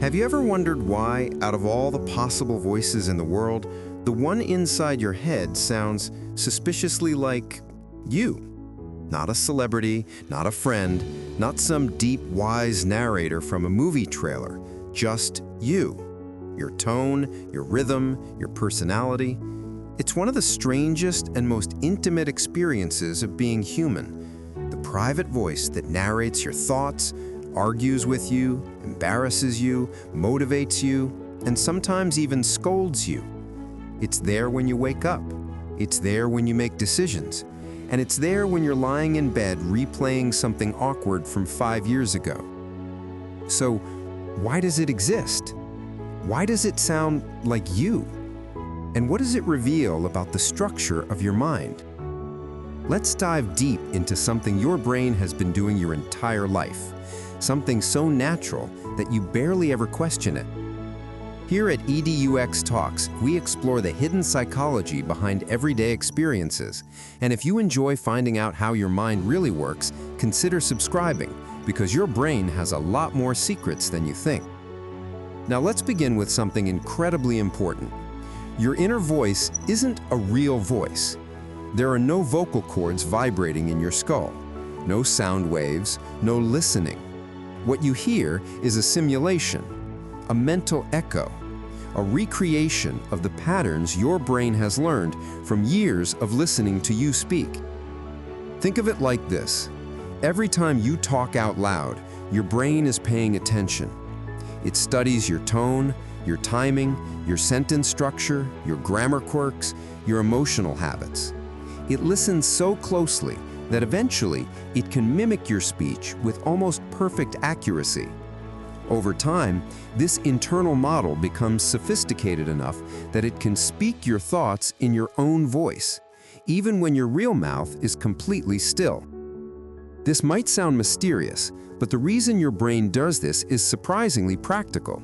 Have you ever wondered why, out of all the possible voices in the world, the one inside your head sounds suspiciously like you? Not a celebrity, not a friend, not some deep, wise narrator from a movie trailer, just you. Your tone, your rhythm, your personality. It's one of the strangest and most intimate experiences of being human. The private voice that narrates your thoughts, argues with you, embarrasses you, motivates you, and sometimes even scolds you. It's there when you wake up. It's there when you make decisions. And it's there when you're lying in bed replaying something awkward from 5 years ago. So, why does it exist? Why does it sound like you? And what does it reveal about the structure of your mind? Let's dive deep into something your brain has been doing your entire life. Something so natural that you barely ever question it. Here at EDUX Talks, we explore the hidden psychology behind everyday experiences. And if you enjoy finding out how your mind really works, consider subscribing, because your brain has a lot more secrets than you think. Now let's begin with something incredibly important. Your inner voice isn't a real voice. There are no vocal cords vibrating in your skull, no sound waves, no listening. What you hear is a simulation, a mental echo, a recreation of the patterns your brain has learned from years of listening to you speak. Think of it like this. Every time you talk out loud, your brain is paying attention. It studies your tone, your timing, your sentence structure, your grammar quirks, your emotional habits. It listens so closely that eventually it can mimic your speech with almost perfect accuracy. Over time, this internal model becomes sophisticated enough that it can speak your thoughts in your own voice, even when your real mouth is completely still. This might sound mysterious, but the reason your brain does this is surprisingly practical.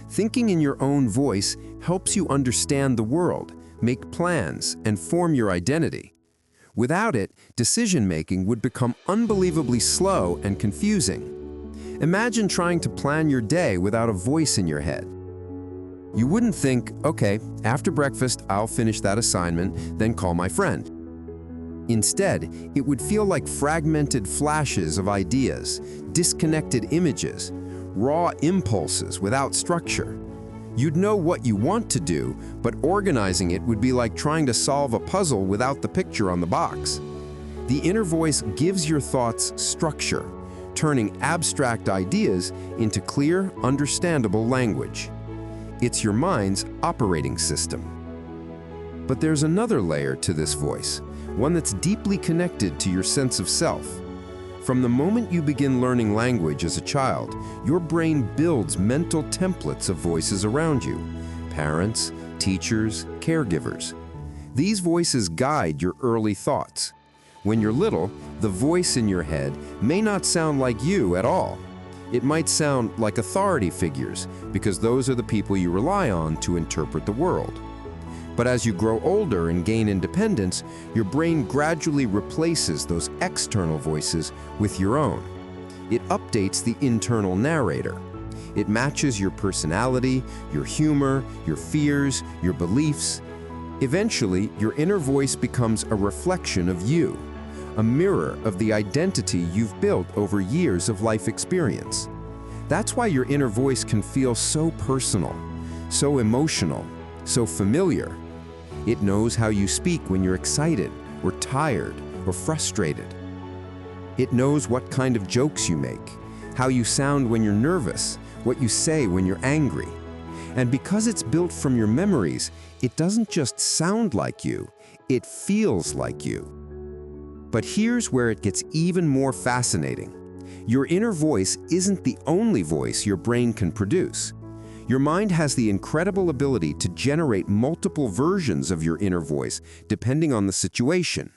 Thinking in your own voice helps you understand the world, make plans, and form your identity. Without it, decision-making would become unbelievably slow and confusing. Imagine trying to plan your day without a voice in your head. You wouldn't think, okay, after breakfast, I'll finish that assignment, then call my friend. Instead, it would feel like fragmented flashes of ideas, disconnected images, raw impulses without structure. You'd know what you want to do, but organizing it would be like trying to solve a puzzle without the picture on the box. The inner voice gives your thoughts structure, turning abstract ideas into clear, understandable language. It's your mind's operating system. But there's another layer to this voice, one that's deeply connected to your sense of self. From the moment you begin learning language as a child, your brain builds mental templates of voices around you: parents, teachers, caregivers. These voices guide your early thoughts. When you're little, the voice in your head may not sound like you at all. It might sound like authority figures, because those are the people you rely on to interpret the world. But as you grow older and gain independence, your brain gradually replaces those external voices with your own. It updates the internal narrator. It matches your personality, your humor, your fears, your beliefs. Eventually, your inner voice becomes a reflection of you, a mirror of the identity you've built over years of life experience. That's why your inner voice can feel so personal, so emotional, so familiar. It knows how you speak when you're excited, or tired, or frustrated. It knows what kind of jokes you make, how you sound when you're nervous, what you say when you're angry. And because it's built from your memories, it doesn't just sound like you, it feels like you. But here's where it gets even more fascinating. Your inner voice isn't the only voice your brain can produce. Your mind has the incredible ability to generate multiple versions of your inner voice depending on the situation.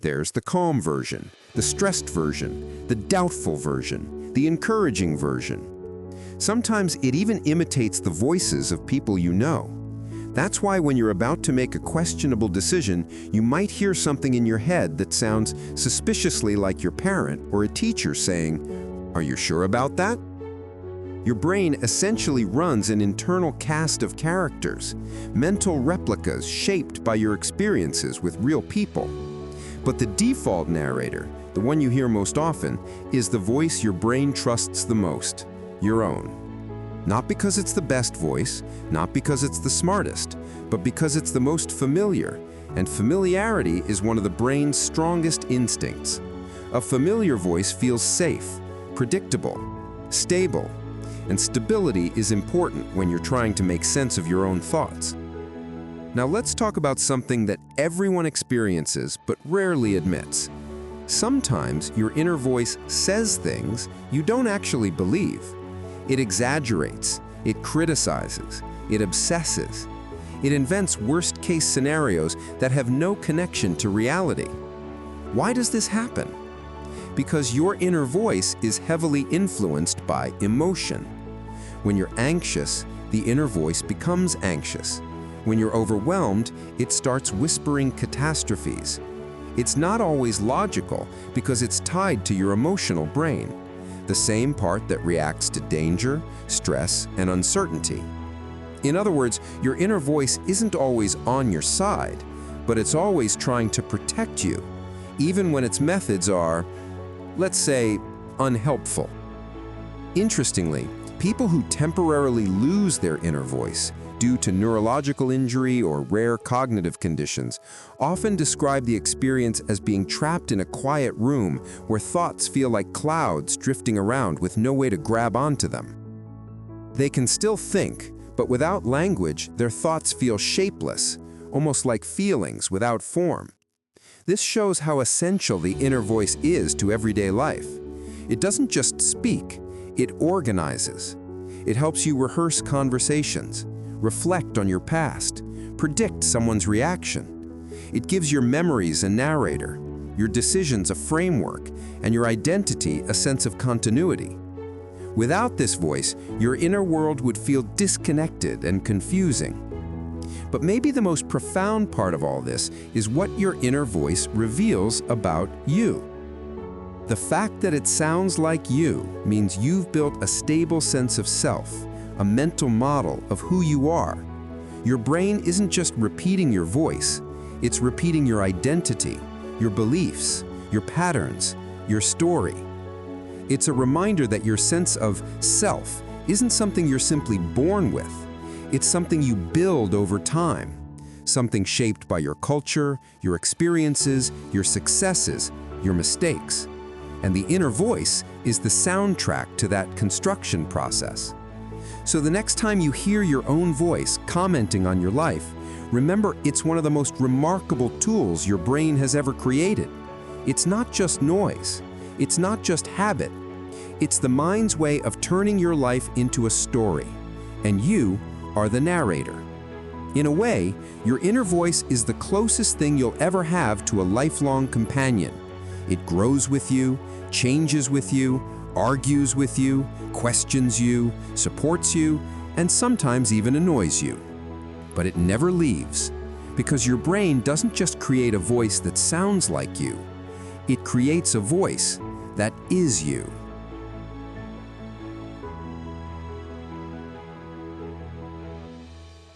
There's the calm version, the stressed version, the doubtful version, the encouraging version. Sometimes it even imitates the voices of people you know. That's why when you're about to make a questionable decision, you might hear something in your head that sounds suspiciously like your parent or a teacher saying, "Are you sure about that?" Your brain essentially runs an internal cast of characters, mental replicas shaped by your experiences with real people. But the default narrator, the one you hear most often, is the voice your brain trusts the most, your own. Not because it's the best voice, not because it's the smartest, but because it's the most familiar, and familiarity is one of the brain's strongest instincts. A familiar voice feels safe, predictable, stable, and stability is important when you're trying to make sense of your own thoughts. Now let's talk about something that everyone experiences but rarely admits. Sometimes your inner voice says things you don't actually believe. It exaggerates, it criticizes, it obsesses. It invents worst-case scenarios that have no connection to reality. Why does this happen? Because your inner voice is heavily influenced by emotion. When you're anxious, the inner voice becomes anxious. When you're overwhelmed, it starts whispering catastrophes. It's not always logical because it's tied to your emotional brain, the same part that reacts to danger, stress, and uncertainty. In other words, your inner voice isn't always on your side, but it's always trying to protect you, even when its methods are, let's say, unhelpful. Interestingly, people who temporarily lose their inner voice due to neurological injury or rare cognitive conditions often describe the experience as being trapped in a quiet room where thoughts feel like clouds drifting around with no way to grab onto them. They can still think, but without language, their thoughts feel shapeless, almost like feelings without form. This shows how essential the inner voice is to everyday life. It doesn't just speak, it organizes. It helps you rehearse conversations, reflect on your past, predict someone's reaction. It gives your memories a narrator, your decisions a framework, and your identity a sense of continuity. Without this voice, your inner world would feel disconnected and confusing. But maybe the most profound part of all this is what your inner voice reveals about you. The fact that it sounds like you means you've built a stable sense of self, a mental model of who you are. Your brain isn't just repeating your voice, it's repeating your identity, your beliefs, your patterns, your story. It's a reminder that your sense of self isn't something you're simply born with. It's something you build over time, something shaped by your culture, your experiences, your successes, your mistakes. And the inner voice is the soundtrack to that construction process. So the next time you hear your own voice commenting on your life, remember it's one of the most remarkable tools your brain has ever created. It's not just noise. It's not just habit. It's the mind's way of turning your life into a story. And you are the narrator. In a way, your inner voice is the closest thing you'll ever have to a lifelong companion. It grows with you, changes with you, argues with you, questions you, supports you, and sometimes even annoys you. But it never leaves, because your brain doesn't just create a voice that sounds like you. It creates a voice that is you.